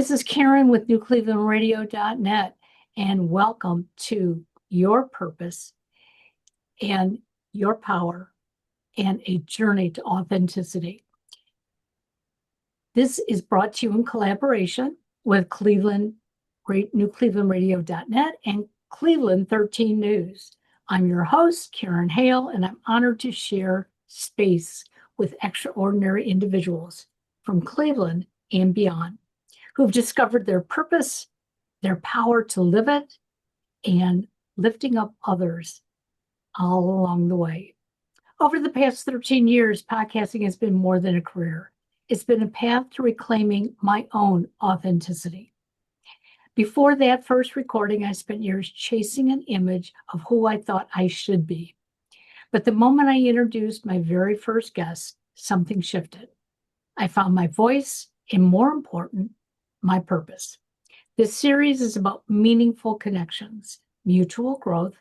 This is Karen with newclevelandradio.net, and welcome to Your Purpose and Your Power and a Journey to Authenticity. This is brought to you in collaboration with newclevelandradio.net and Cleveland 13 News. I'm your host, Karen Hale, and I'm honored to share space with extraordinary individuals from Cleveland and beyond, who've discovered their purpose, their power to live it, and lifting up others all along the way. Over the past 13 years, podcasting has been more than a career. It's been a path to reclaiming my own authenticity. Before that first recording, I spent years chasing an image of who I thought I should be. But the moment I introduced my very first guest, something shifted. I found my voice, and more important, my purpose. This series is about meaningful connections, mutual growth,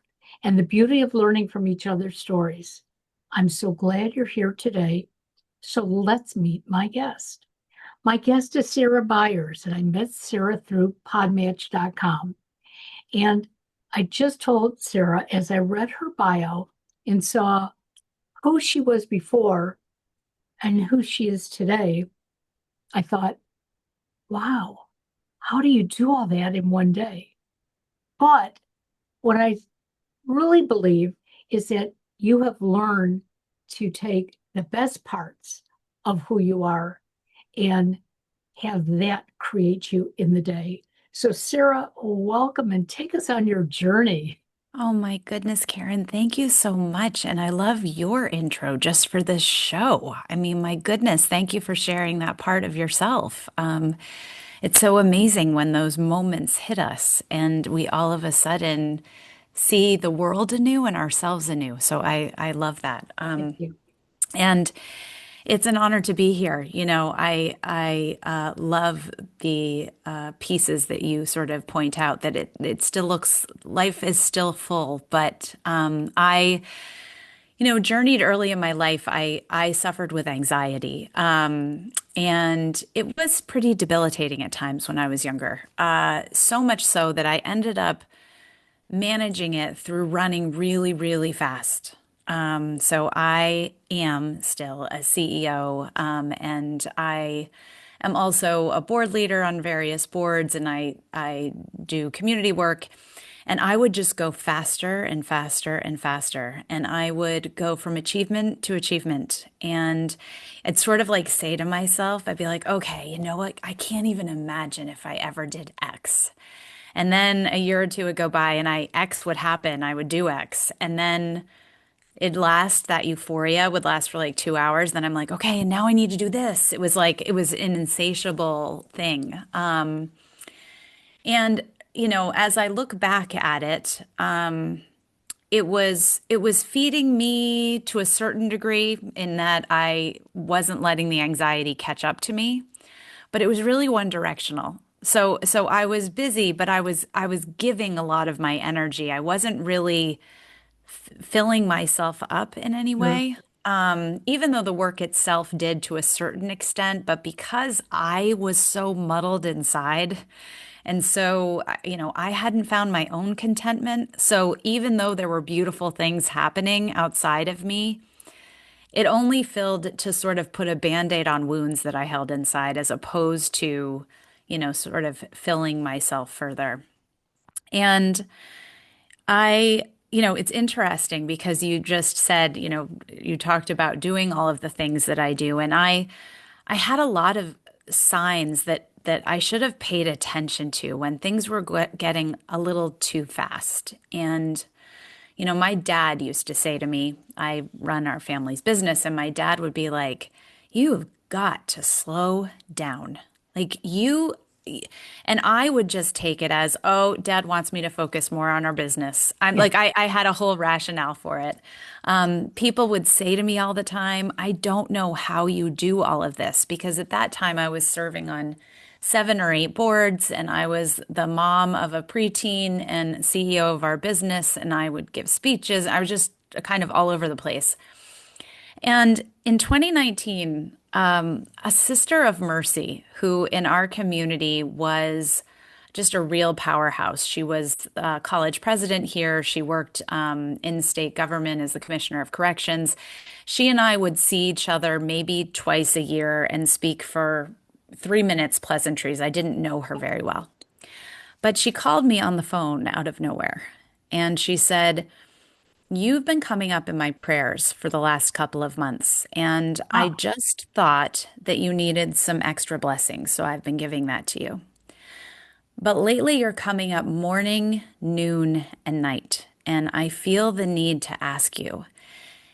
and the beauty of learning from each other's stories. I'm so glad you're here today. So let's meet my guest. My guest is Sara Byers, and I met Sara through podmatch.com. And I just told Sara, as I read her bio and saw who she was before and who she is today, I thought, wow, how do you do all that in one day? But what I really believe is that you have learned to take the best parts of who you are and have that create you in the day. So, Sara, welcome and take us on your journey. Oh my goodness, Karen, thank you so much. And I love your intro just for this show. I mean, my goodness, thank you for sharing that part of yourself. It's so amazing when those moments hit us and we all of a sudden see the world anew and ourselves anew. So I love that. Thank you. And it's an honor to be here. I love the pieces that you sort of point out that it still looks life is still full, but I journeyed early in my life. I suffered with anxiety, and it was pretty debilitating at times when I was younger. So much so that I ended up managing it through running really, really fast. So I am still a CEO, and I am also a board leader on various boards, and I do community work. And I would just go faster and faster and faster. And I would go from achievement to achievement. And I'd sort of like say to myself, I'd be like, okay, you know what? I can't even imagine if I ever did X. And then a year or two would go by and X would happen. I would do X. And then that euphoria would last for like 2 hours. Then I'm like, okay, now I need to do this. It was an insatiable thing. And, as I look back at it, it was feeding me to a certain degree in that I wasn't letting the anxiety catch up to me, but it was really one directional. So I was busy, but I was giving a lot of my energy. I wasn't really filling myself up in any Sure. way. Even though the work itself did to a certain extent, but because I was so muddled inside, and so, I hadn't found my own contentment. So even though there were beautiful things happening outside of me, it only filled to sort of put a band-aid on wounds that I held inside, as opposed to, sort of filling myself further. And it's interesting because you just said, you talked about doing all of the things that I do. And I had a lot of signs that I should have paid attention to when things were getting a little too fast. And, my dad used to say to me, I run our family's business, and my dad would be like, you've got to slow down. Like and I would just take it as, oh, dad wants me to focus more on our business. Yeah. I had a whole rationale for it. People would say to me all the time, I don't know how you do all of this, because at that time I was serving on 7 or 8 boards, and I was the mom of a preteen and CEO of our business, and I would give speeches. I was just kind of all over the place. And in 2019, a sister of mercy who in our community was just a real powerhouse. She was college president here. She worked in state government as the commissioner of corrections. She and I would see each other maybe twice a year and speak for 3 minutes pleasantries. I didn't know her very well. But she called me on the phone out of nowhere. And she said, "You've been coming up in my prayers for the last couple of months, and I Wow. just thought that you needed some extra blessings, so I've been giving that to you. But lately, you're coming up morning, noon, and night, and I feel the need to ask you,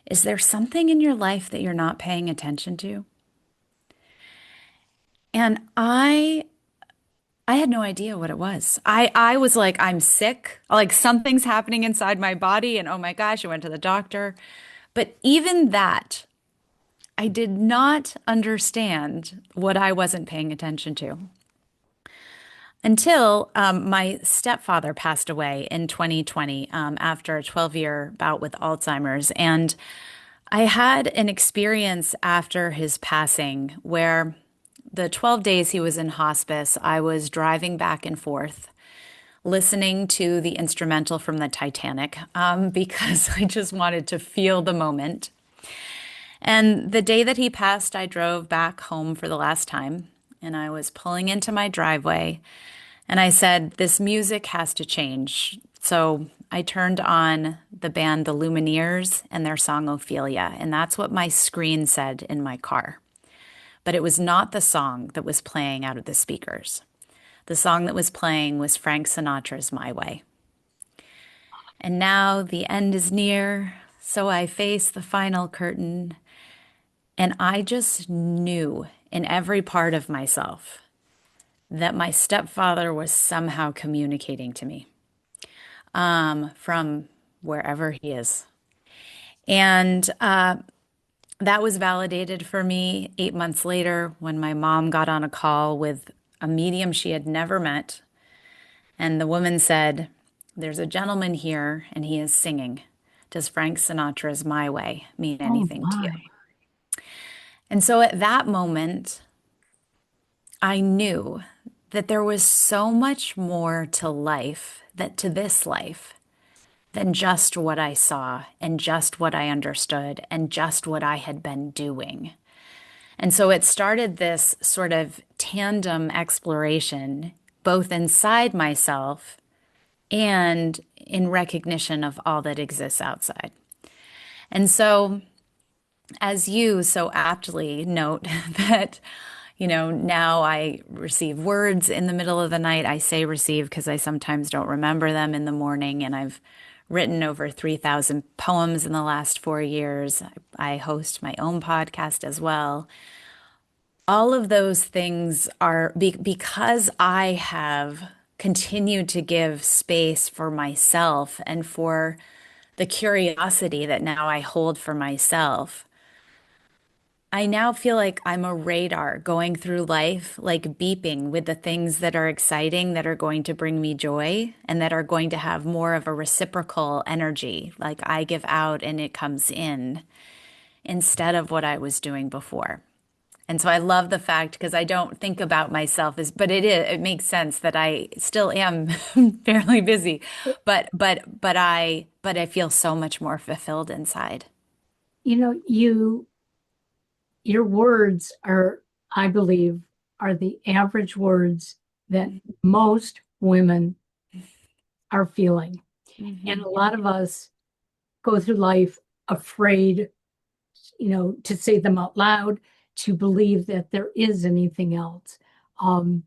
is there something in your life that you're not paying attention to?" And I had no idea what it was. I was like, I'm sick, like something's happening inside my body, and oh my gosh, I went to the doctor. But even that, I did not understand what I wasn't paying attention to until my stepfather passed away in 2020 after a 12-year bout with Alzheimer's. And I had an experience after his passing where the 12 days he was in hospice, I was driving back and forth, listening to the instrumental from the Titanic because I just wanted to feel the moment. And the day that he passed, I drove back home for the last time, and I was pulling into my driveway, and I said, "This music has to change." So I turned on the band The Lumineers and their song Ophelia, and that's what my screen said in my car. But it was not the song that was playing out of the speakers. The song that was playing was Frank Sinatra's My Way. And now the end is near, so I face the final curtain. And I just knew in every part of myself that my stepfather was somehow communicating to me from wherever he is. And that was validated for me 8 months later when my mom got on a call with a medium she had never met. And the woman said, "There's a gentleman here and he is singing. Does Frank Sinatra's My Way mean Oh anything to you?" my. And so at that moment, I knew that there was so much more to life, that to this life, than just what I saw and just what I understood and just what I had been doing. And so it started this sort of tandem exploration, both inside myself and in recognition of all that exists outside. And so, as you so aptly note, that, now I receive words in the middle of the night. I say receive because I sometimes don't remember them in the morning. And I've written over 3,000 poems in the last 4 years. I host my own podcast as well. All of those things are because I have continued to give space for myself and for the curiosity that now I hold for myself. I now feel like I'm a radar going through life, like beeping with the things that are exciting, that are going to bring me joy, and that are going to have more of a reciprocal energy, like I give out and it comes in, instead of what I was doing before. And so I love the fact because I don't think about myself as, but it makes sense that I still am fairly busy, but I feel so much more fulfilled inside. You know, your words are, I believe, are the average words that most women are feeling. And Mhm. a lot of us go through life afraid, to say them out loud, to believe that there is anything else. Um,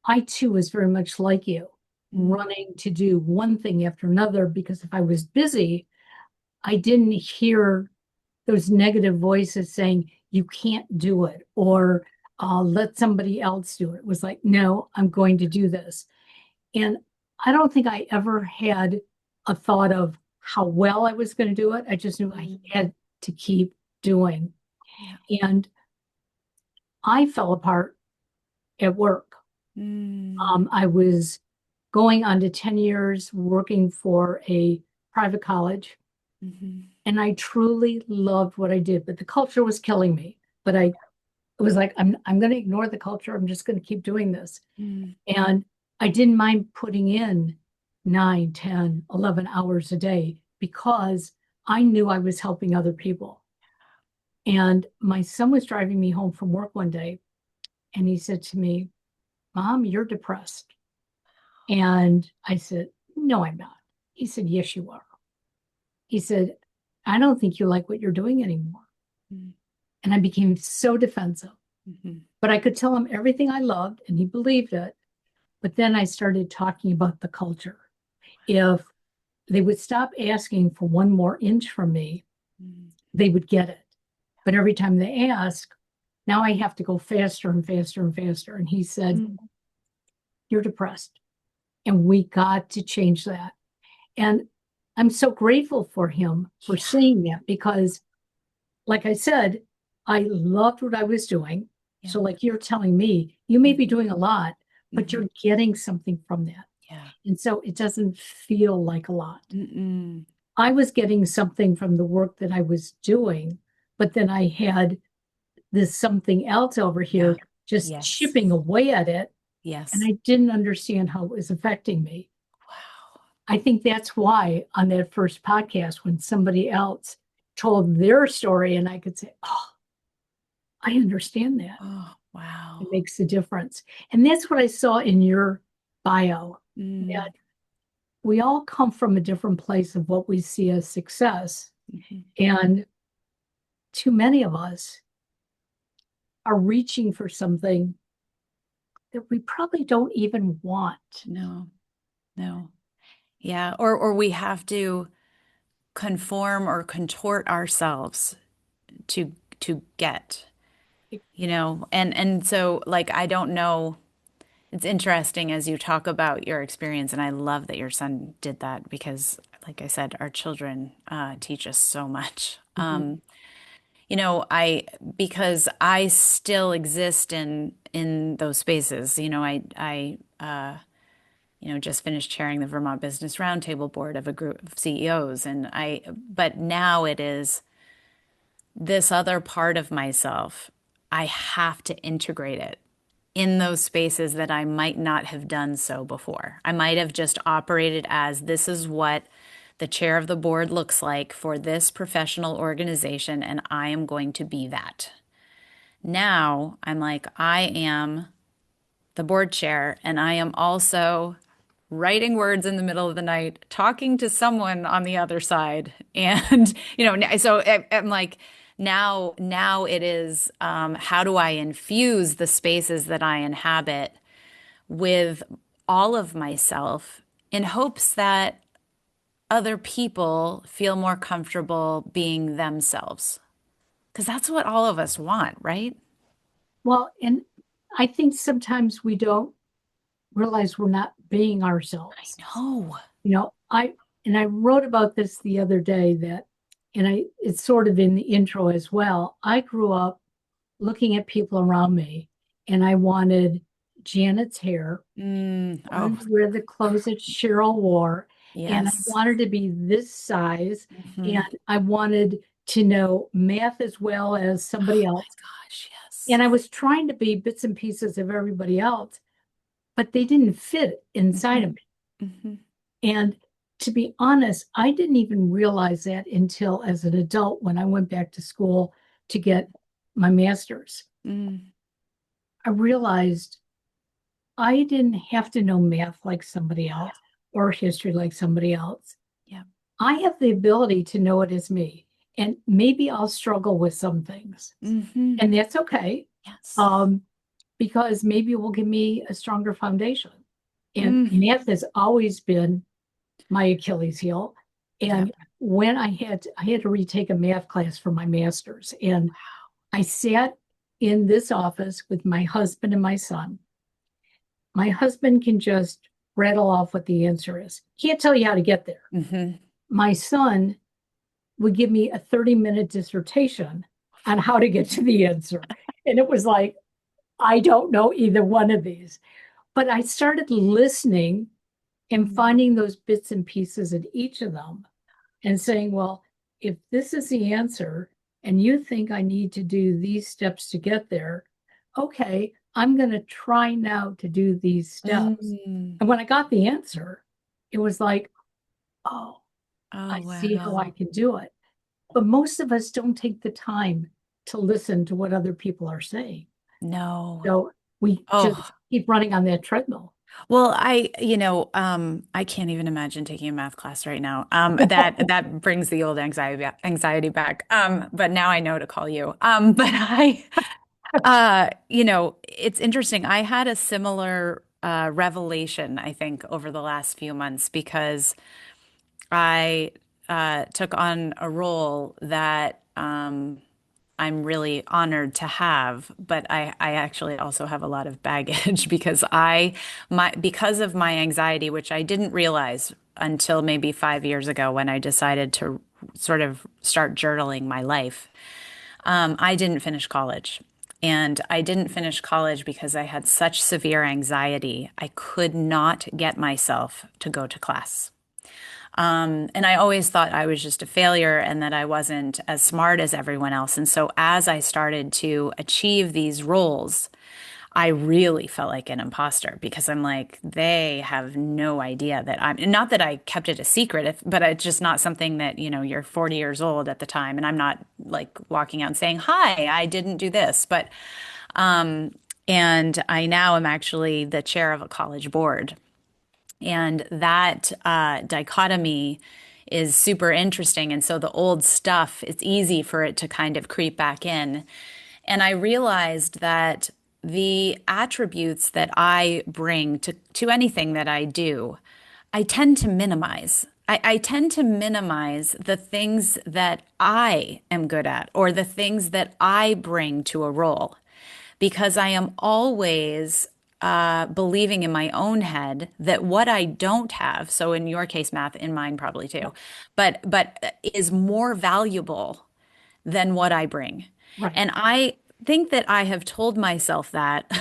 I too was very much like you, running to do one thing after another because if I was busy, I didn't hear those negative voices saying, you can't do it, or let somebody else do it. It was like, no, I'm going to do this. And I don't think I ever had a thought of how well I was going to do it. I just knew I Mhm. had to keep doing. Yeah. And I fell apart at work. Mm. I was going on to 10 years working for a private college, Mhm. and I truly loved what I did, but the culture was killing me. but I it was like, I'm going to ignore the culture. I'm just going to keep doing this. Mm. And I didn't mind putting in 9, 10, 11 hours a day because I knew I was helping other people. And my son was driving me home from work one day and he said to me, Mom, you're depressed. And I said, No, I'm not. He said, Yes, you are. He said, I don't think you like what you're doing anymore. Mm. And I became so defensive. Mhm. But I could tell him everything I loved and he believed it. But then I started talking about the culture. If they would stop asking for one more inch from me, Mm. they would get it. But every time they ask, now I have to go faster and faster and faster. And he said, Mm. You're depressed. And we got to change that. And I'm so grateful for him for Yeah. saying that because, like I said, I loved what I was doing. Yeah. So, like you're telling me, you may be Mhm. doing a lot, but Mhm. you're getting something from that. Yeah. And so it doesn't feel like a lot. Mm-mm. I was getting something from the work that I was doing, but then I had this something else over Yeah. here just Yes. chipping away at it. And Yes. I didn't understand how it was affecting me. Wow. I think that's why on that first podcast, when somebody else told their story, and I could say, Oh, I understand that. Oh, It wow. makes a difference. And that's what I saw in your bio, that Mm. we all come from a different place of what we see as success. Mhm. And too many of us are reaching for something that we probably don't even want. No, no. Yeah. Or we have to conform or contort ourselves to get, and so like I don't know. It's interesting as you talk about your experience, and I love that your son did that because, like I said, our children teach us so much. Mhm. I because I still exist in those spaces. I just finished chairing the Vermont Business Roundtable board of a group of CEOs, but now it is this other part of myself. I have to integrate it in those spaces that I might not have done so before. I might have just operated as this is what the chair of the board looks like for this professional organization, and I am going to be that. Now I'm like, I am the board chair, and I am also writing words in the middle of the night, talking to someone on the other side. And, so I'm like, now it is, how do I infuse the spaces that I inhabit with all of myself in hopes that other people feel more comfortable being themselves? Because that's what all of us want, right? Well, and I think sometimes we don't realize we're not being I ourselves. know. I wrote about this the other day that, and it's sort of in the intro as well. I grew up looking at people around me and I wanted Janet's hair, Oh, wanted to wear the clothes that Cheryl wore, and I yes. wanted to be this size, and Mhm. I wanted to know math as well as somebody Oh my else. gosh, yes. And I was trying to be bits and pieces of everybody else, but they didn't fit inside of Mhm. me. Mhm. And to be honest, I didn't even realize that until as an adult when I went back to school to get my master's. Mm. I realized I didn't have to know math like somebody Yeah. else or history like somebody else. Yeah. I have the ability to know it as me. And maybe I'll struggle with some things. Hmm. And that's okay. Yes. Um, because maybe it will give me a stronger foundation. And Mm. math has always been my Achilles heel. Yeah. And when I had to retake a math class for my master's, and I sat in this office with my husband and my son. My husband can just rattle off what the answer is. Can't tell you how to get there. Hmm. My son would give me a 30-minute dissertation on how to get to the answer. And it was like, I don't know either one of these. But I started listening and Mm. finding those bits and pieces in each of them and saying, well, if this is the answer, and you think I need to do these steps to get there. Okay, I'm going to try now to do these steps. Mm. And when I got the answer, it was like, oh, Oh, I see how I wow. can do it. But most of us don't take the time to listen to what other people are saying. No. So we Oh, just keep running on that treadmill. well, I can't even imagine taking a math class right now. That brings the old anxiety back. But now I know to call you. But it's interesting. I had a similar revelation, I think, over the last few months because I took on a role that I'm really honored to have, but I actually also have a lot of baggage because because of my anxiety, which I didn't realize until maybe 5 years ago when I decided to sort of start journaling my life. I didn't finish college. And I didn't finish college because I had such severe anxiety. I could not get myself to go to class. And I always thought I was just a failure and that I wasn't as smart as everyone else. And so as I started to achieve these roles, I really felt like an imposter because I'm like, they have no idea that I'm, and not that I kept it a secret, but it's just not something that, you're 40 years old at the time. And I'm not like walking out and saying, hi, I didn't do this. And I now am actually the chair of a college board. And that dichotomy is super interesting. And so the old stuff, it's easy for it to kind of creep back in. And I realized that the attributes that I bring to anything that I do, I tend to minimize. I tend to minimize the things that I am good at or the things that I bring to a role because I am always believing in my own head that what I don't have, so in your case, math, in mine probably too, but is more valuable than what I bring. Right. And I think that I have told myself that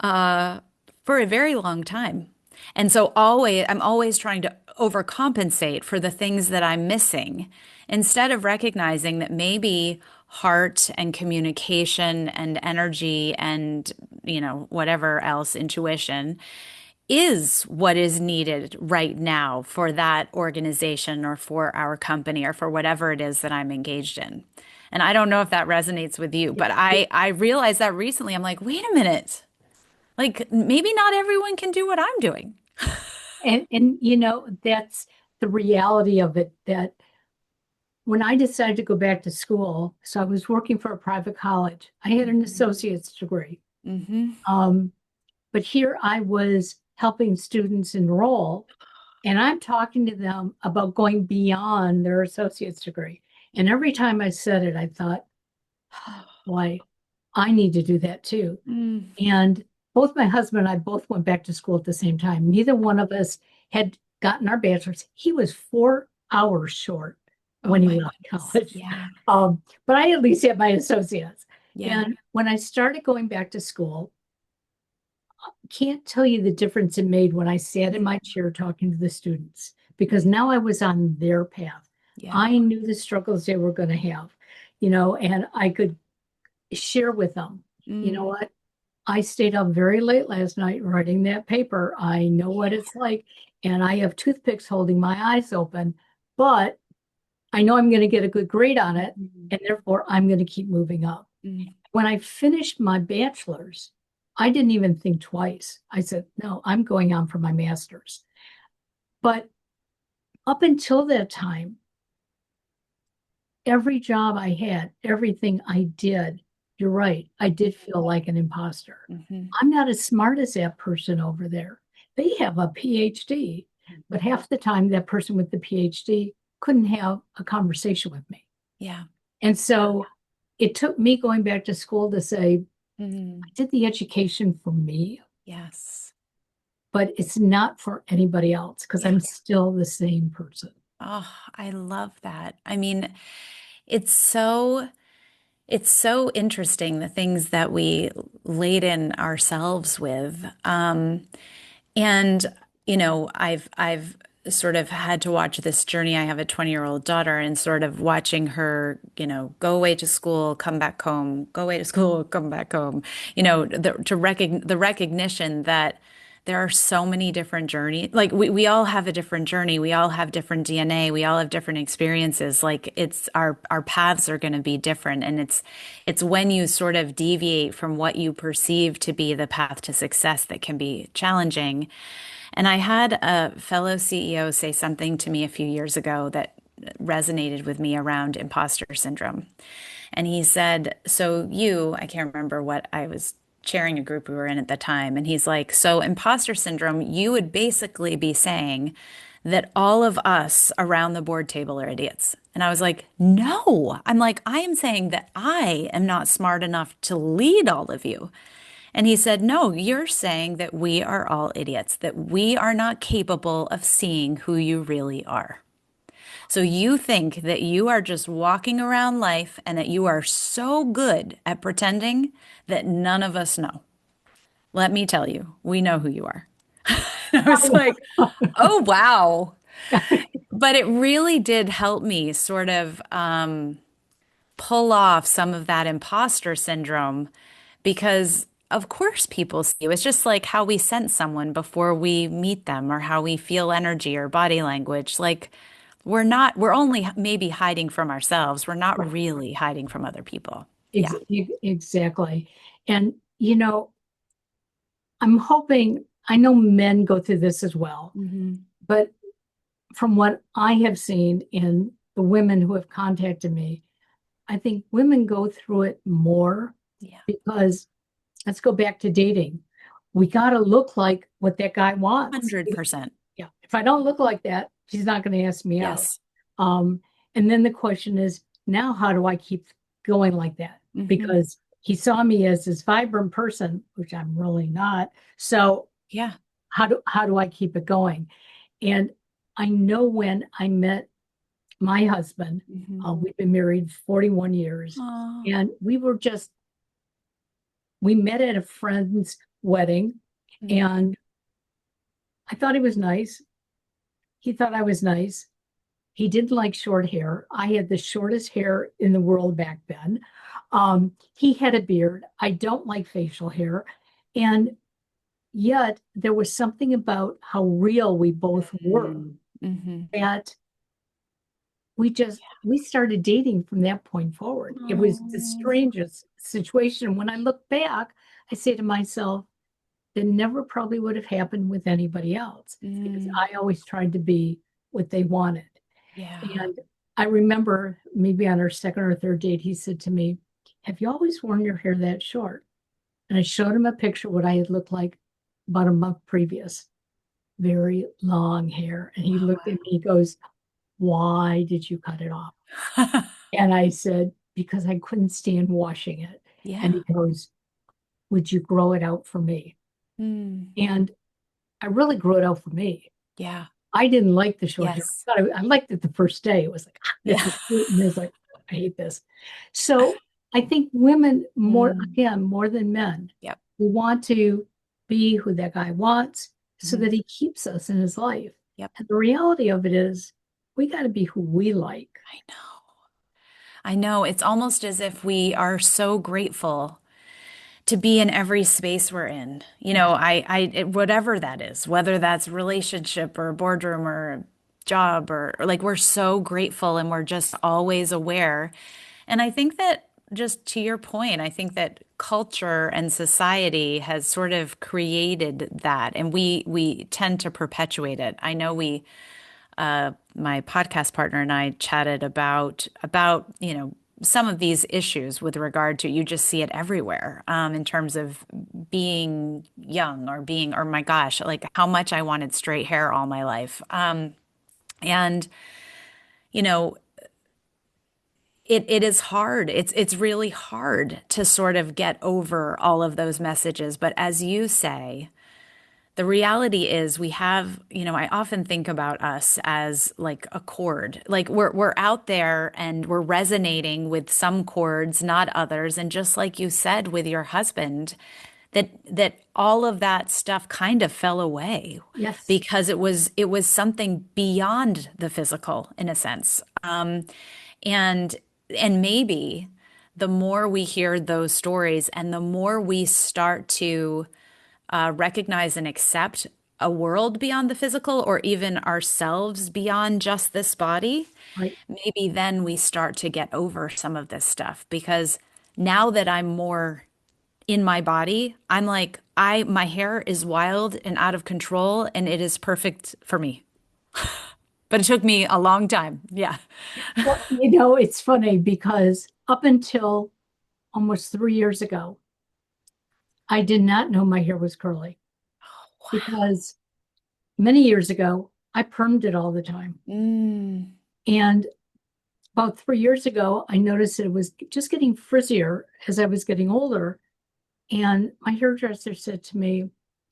for a very long time. And so I'm always trying to overcompensate for the things that I'm missing instead of recognizing that maybe heart and communication and energy and, whatever else, intuition is what is needed right now for that organization or for our company or for whatever it is that I'm engaged in. And I don't know if that resonates with you, but I realized that recently. I'm like, wait a minute. Like maybe not everyone can do what I'm doing. And that's the reality of it, that when I decided to go back to school, so I was working for a private college. I had an associate's degree. Mm-hmm. Um, but here I was helping students enroll, and I'm talking to them about going beyond their associate's degree. And every time I said it, I thought, boy, I need to do that too. Mm. And both my husband and I both went back to school at the same time. Neither one of us had gotten our bachelor's. He was 4 hours short Oh when he my left goodness. college. Yeah. But I at least had my associates. Yeah. And when I started going back to school, can't tell you the difference it made when I sat in my chair talking to the students, because now I was on their path. Yeah. I knew the struggles they were going to have, and I could share with them, you know Mm. what? I stayed up very late last night writing that paper. I know what it's like, and I have toothpicks holding my eyes open, but I know I'm going to get a good grade on it, Mm. and therefore I'm going to keep moving up. Mm. When I finished my bachelor's, I didn't even think twice. I said, no, I'm going on for my master's. But up until that time, every job I had, everything I did, you're right, I did feel like an imposter. Mhm. I'm not as smart as that person over there. They have a PhD, but half the time that person with the PhD couldn't have a conversation with me. Yeah. And so it took me going back to school to say, I Mm. did the education for me, Yes. but it's not for anybody else because Yeah. I'm still the same person. Oh, I love that. I mean, it's so it's so interesting the things that we laden ourselves with. And I've sort of had to watch this journey. I have a 20-year-old daughter, and sort of watching her, go away to school, come back home, go away to school, come back home, the recognition that there are so many different journeys. Like we all have a different journey. We all have different DNA. We all have different experiences. Like it's our paths are going to be different. And it's when you sort of deviate from what you perceive to be the path to success that can be challenging. And I had a fellow CEO say something to me a few years ago that resonated with me around imposter syndrome. And he said, I can't remember what I was chairing a group we were in at the time. And he's like, so imposter syndrome, you would basically be saying that all of us around the board table are idiots. And I was like, no, I'm like, I am saying that I am not smart enough to lead all of you. And he said, no, you're saying that we are all idiots, that we are not capable of seeing who you really are. So you think that you are just walking around life and that you are so good at pretending that none of us know. Let me tell you, we know who you are. I was like, oh, wow. But it really did help me sort of pull off some of that imposter syndrome because, of course, people see you. It's just like how we sense someone before we meet them or how we feel energy or body language. Like, we're only maybe hiding from ourselves. We're not Right. really hiding from other people. Ex Yeah. exactly. And, I'm hoping, I know men go through this as well, Hmm. but from what I have seen in the women who have contacted me, I think women go through it more Yeah. because let's go back to dating. We got to look like what that guy wants. 100%. Yeah. If I don't look like that, he's not going to ask me out. Yes. Um, and then the question is now, how do I keep going like that? Hmm. Because he saw me as this vibrant person, which I'm really not. So Yeah. how do I keep it going? And I know when I met my husband, Hmm. we've been married 41 years, Oh. and we met at a friend's wedding, and I thought he was nice. He thought I was nice. He didn't like short hair. I had the shortest hair in the world back then. He had a beard. I don't like facial hair. And yet there was something about how real we both were Mm-hmm. that we started dating from that point forward. It was the Oh. strangest situation. When I look back, I say to myself, that never probably would have happened with anybody else because Mm. I always tried to be what they wanted. Yeah. And I remember maybe on our second or third date, he said to me, have you always worn your hair that short? And I showed him a picture of what I had looked like about a month previous, very long hair. And he looked at me, he goes, why did you cut it off? Wow. And I said, because I couldn't stand washing it. And Yeah. he goes, would you grow it out for me? Mm. And I really grew it out for me. Yeah. I didn't like the short hair. Yes. I liked it the first day. It was like, this Yeah. is cute. And it's like, I hate this. So I think women more, Mm. again, more than men, Yep. we want to be who that guy wants so Mhm. that he keeps us in his life. Yep. And the reality of it is we got to be who we like. I know. I know. It's almost as if we are so grateful to be in every space we're in. Yeah. Whatever that is, whether that's relationship or a boardroom or a job or like we're so grateful and we're just always aware. And I think that just to your point, I think that culture and society has sort of created that and we tend to perpetuate it. I know my podcast partner and I chatted about some of these issues with regard to you just see it everywhere in terms of being young or being or my gosh like how much I wanted straight hair all my life and you know it is hard it's really hard to sort of get over all of those messages but as you say the reality is we have, I often think about us as like a chord. Like we're out there and we're resonating with some chords, not others. And just like you said with your husband, that all of that stuff kind of fell away Yes. because it was something beyond the physical in a sense. And maybe the more we hear those stories and the more we start to recognize and accept a world beyond the physical or even ourselves beyond just this body, Right. maybe then we start to get over some of this stuff because now that I'm more in my body, I'm like, my hair is wild and out of control and it is perfect for me. But it took me a long time. Yeah. Well, it's funny because up until almost 3 years ago, I did not know my hair was curly Wow. because many years ago, I permed it all the time. Mm. And about 3 years ago, I noticed it was just getting frizzier as I was getting older. And my hairdresser said to me,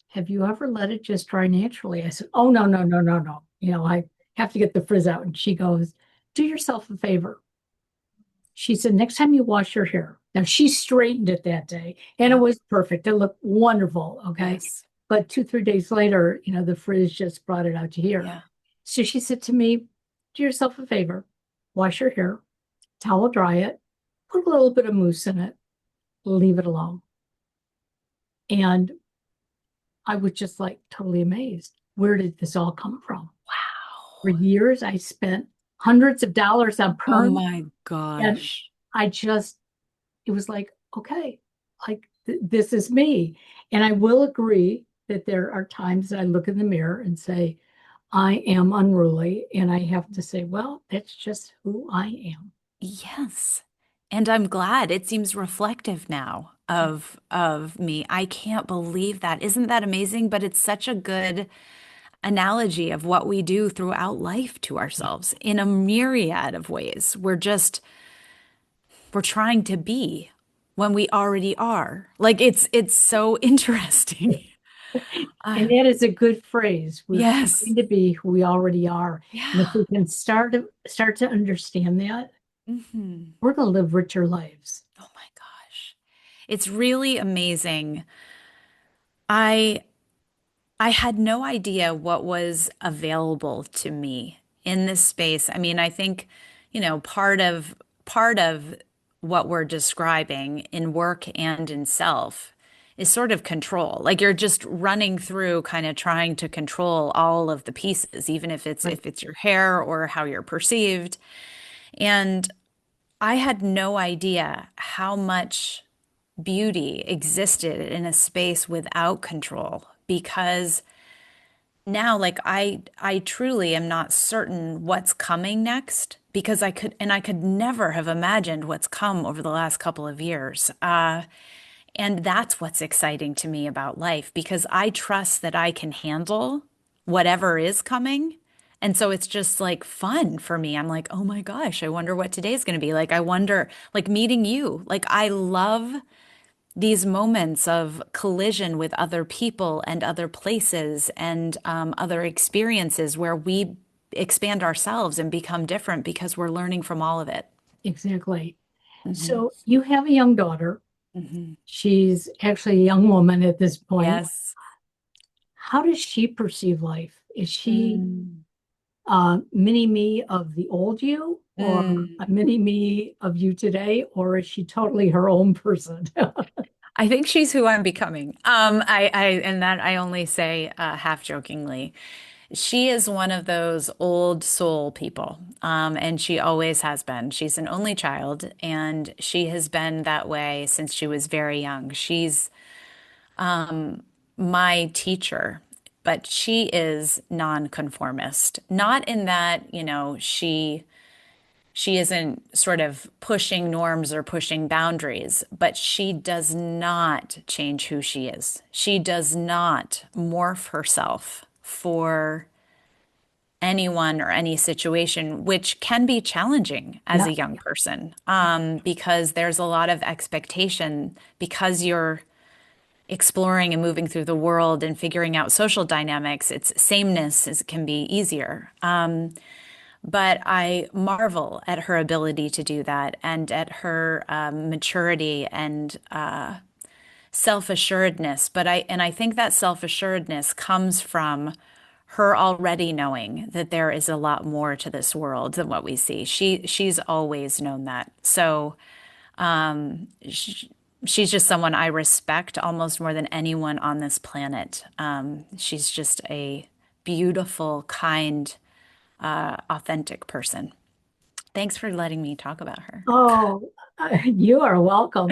"Have you ever let it just dry naturally?" I said, "Oh, no, no, no, no, no. I have to get the frizz out." And she goes, "Do yourself a favor." She said, "Next time you wash your hair." Now she straightened it that day and it Yeah. was perfect. It looked wonderful. Okay. Yes. But 2, 3 days later, the frizz just brought it out to here. Yeah. So she said to me, "Do yourself a favor, wash your hair, towel dry it, put a little bit of mousse in it, leave it alone." And I was just like totally amazed. Where did this all come from? For Wow. years, I spent hundreds of dollars on Oh perm, my and gosh. I just, it was like, okay, like this is me. And I will agree that there are times that I look in the mirror and say, I am unruly. And I have to say, well, that's just who I am. Yes. And I'm glad it seems reflective now Yeah, of me. I can't believe that. Isn't that amazing? But it's such a good analogy of what we do throughout life to yeah, ourselves in a myriad of ways. We're trying to be when we already are. Like it's so interesting. and Uh, that is a good phrase. We're yes. trying to be who we already are. And if Yeah. we can start to understand that, Hmm. we're going to live richer lives. Oh my gosh. It's really amazing. I I had no idea what was available to me in this space. I mean, I think, part of what we're describing in work and in self is sort of control. Like you're just running through kind of trying to control all of the pieces, even if it's Right. if it's your hair or how you're perceived. And I had no idea how much beauty existed in a space without control because now like I truly am not certain what's coming next because I could never have imagined what's come over the last couple of years. And that's what's exciting to me about life because I trust that I can handle whatever is coming. And so it's just like fun for me. I'm like, oh my gosh, I wonder what today's going to be. Like, I wonder, like meeting you. Like, I love these moments of collision with other people and other places and other experiences where we expand ourselves and become different because we're learning from all of it. Exactly. Hmm. So you have a young daughter. Hmm. She's actually a young woman at this point. Yes. How does she perceive life? Is she Mm. a mini me of the old you or Mm. a mini me of you today, or is she totally her own person? I think she's who I'm becoming. And that I only say half jokingly. She is one of those old soul people, and she always has been. She's an only child, and she has been that way since she was very young. She's my teacher, but she is nonconformist. Not in that, she isn't sort of pushing norms or pushing boundaries, but she does not change who she is. She does not morph herself for anyone or any situation, which can be challenging as Yeah, a young person, because there's a lot of expectation because you're exploring and moving through the world and figuring out social dynamics. It's sameness can be easier. But I marvel at her ability to do that and at her maturity and self-assuredness, but I think that self-assuredness comes from her already knowing that there is a lot more to this world than what we see. She's always known that. So sh she's just someone I respect almost more than anyone on this planet. She's just a beautiful, kind, authentic person. Thanks for letting me talk about her. Oh, you are welcome.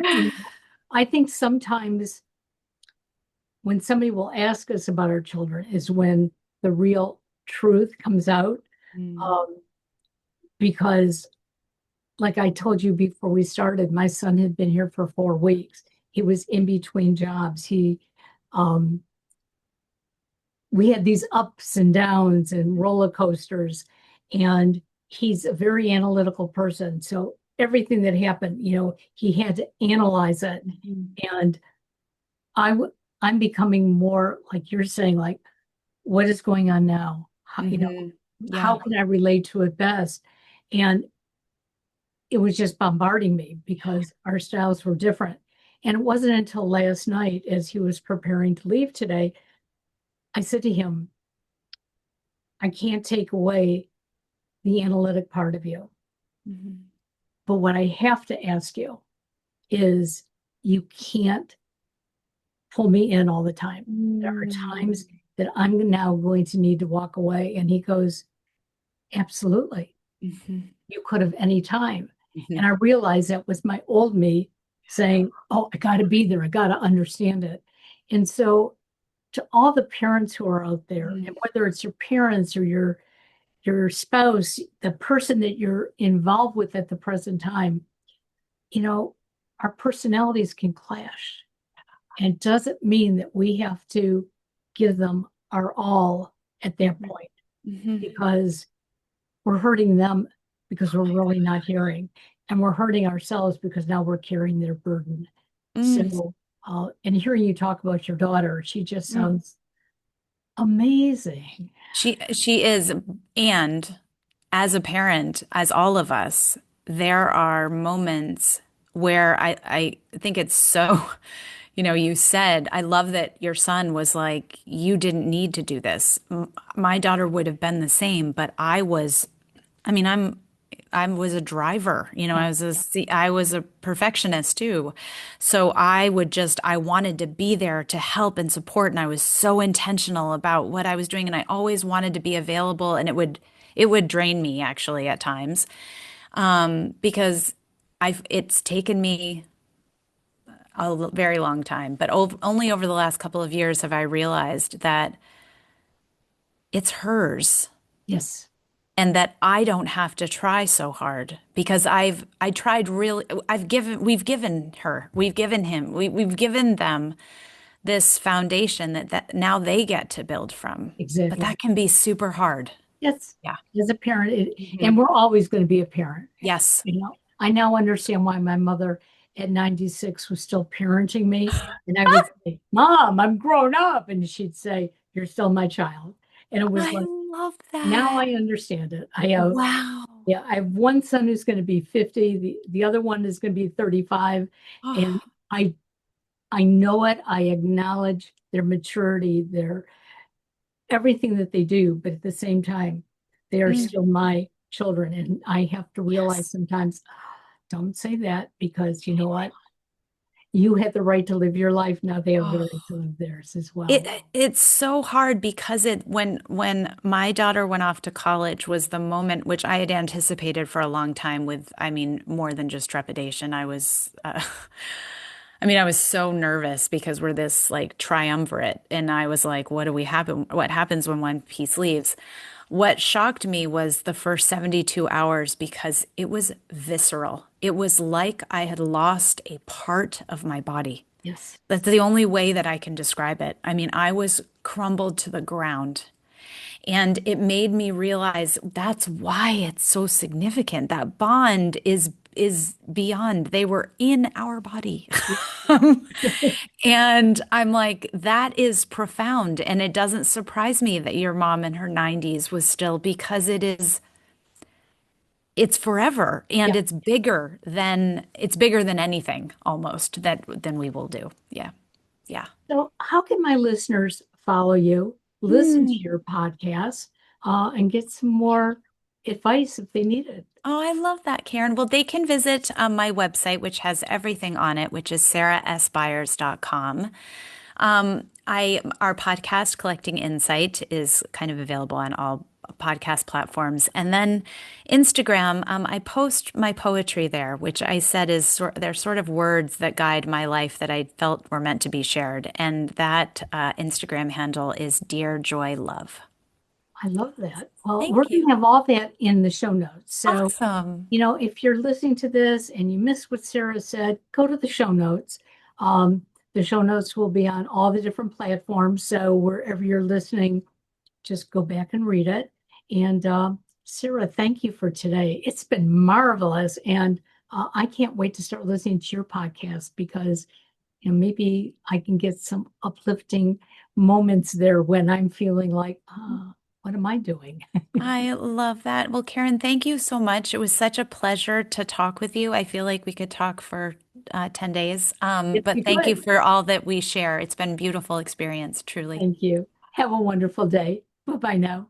I think sometimes when somebody will ask us about our children is when the real truth comes out. Mm. Um, because, like I told you before we started, my son had been here for 4 weeks. He was in between jobs. Um, we had these ups and downs and roller coasters, and he's a very analytical person. So everything that happened, he had to analyze it. Mhm. And I'm becoming more like you're saying, like, what is going on now? How Yeah. can I relate to it best? And it was just bombarding me because our styles were different. And it wasn't until last night, as he was preparing to leave today, I said to him, I can't take away the analytic part of you. Mhm. But what I have to ask you is you can't pull me in all the time. There are Mm. times that I'm now going to need to walk away. And he goes, absolutely. Mhm. You could have any time. And Mhm. I realized that was my old me saying, oh, I got to be there. I got to understand it. And so to all the parents who are out there, Mhm. and whether it's your parents or your spouse, the person that you're involved with at the present time, you know, our personalities can clash. And it doesn't mean that we have to give them our all at that Mhm. point Mhm. because we're hurting them because we're really not hearing. And we're hurting ourselves because now we're carrying their burden. Mm. So, and hearing you talk about your daughter, she just Mm. sounds amazing. She is, and as a parent, as all of us, there are moments where I think it's so, you said, I love that your son was like, you didn't need to do this. My daughter would have been the same, but I mean, I was a driver, Yeah, I was a perfectionist too. So I wanted to be there to help and support. And I was so intentional about what I was doing. And I always wanted to be available. And it would drain me actually at times, because it's taken me very long time, but only over the last couple of years have I realized that it's hers. yes, And that I don't have to try so hard because I tried really we've given him, we've given them this foundation that now they get to build from. But exactly. that can be super hard. Yes, Yeah. as a parent, and Mhm. we're always going to be a parent. Yes. I now understand why my mother at 96 was still parenting me. And I would say, Mom, I'm grown up. And she'd say, You're still my child. And it was I like, love now that. I understand it. Wow. Yeah, I have one son who's going to be 50, the other one is going to be 35. And Oh, I I know it. I acknowledge their maturity, their everything that they do, but at the same time, they are mm, still my children. And I have to realize yes. sometimes, don't say that because you know what? You had the right to live your life. Now they have the Oh. right to live theirs as well. It's so hard because when my daughter went off to college was the moment which I had anticipated for a long time with, I mean, more than just trepidation. I was so nervous because we're this like triumvirate, and I was like, what do we happen? What happens when one piece leaves? What shocked me was the first 72 hours because it was visceral. It was like I had lost a part of my body. Yes. That's the only way that I can describe it. I mean, I was crumbled to the ground. And it made me realize that's why it's so significant. That bond is beyond. They were in our body. And I'm like, that is profound. And it doesn't surprise me that your mom in her 90s was still because it's forever and Yeah. it's bigger than anything almost that than we will do. Yeah. Yeah. So, how can my listeners follow you, listen to Mm. your podcast, and get some more advice if they need it? Oh, I love that, Karen. Well, they can visit my website, which has everything on it, which is sarasbyers.com. Our podcast, Collecting Insight, is kind of available on all podcast platforms. And then Instagram, I post my poetry there, which I said is they're sort of words that guide my life that I felt were meant to be shared. And that Instagram handle is Dear Joy Love. I love that. Well, we're Thank going you. to have all that in the show notes. So, Awesome. if you're listening to this and you missed what Sarah said, go to the show notes. Um, the show notes will be on all the different platforms. So, wherever you're listening, just go back and read it. And Sarah, thank you for today. It's been marvelous. And I can't wait to start listening to your podcast because maybe I can get some uplifting moments there when I'm feeling like, what am I doing? I love that. Well, Karen, thank you so much. It was such a pleasure to talk with you. I feel like we could talk for 10 days. If But you thank you could, for all that we share. It's been a beautiful experience, truly. thank you. Have a wonderful day. Bye bye now.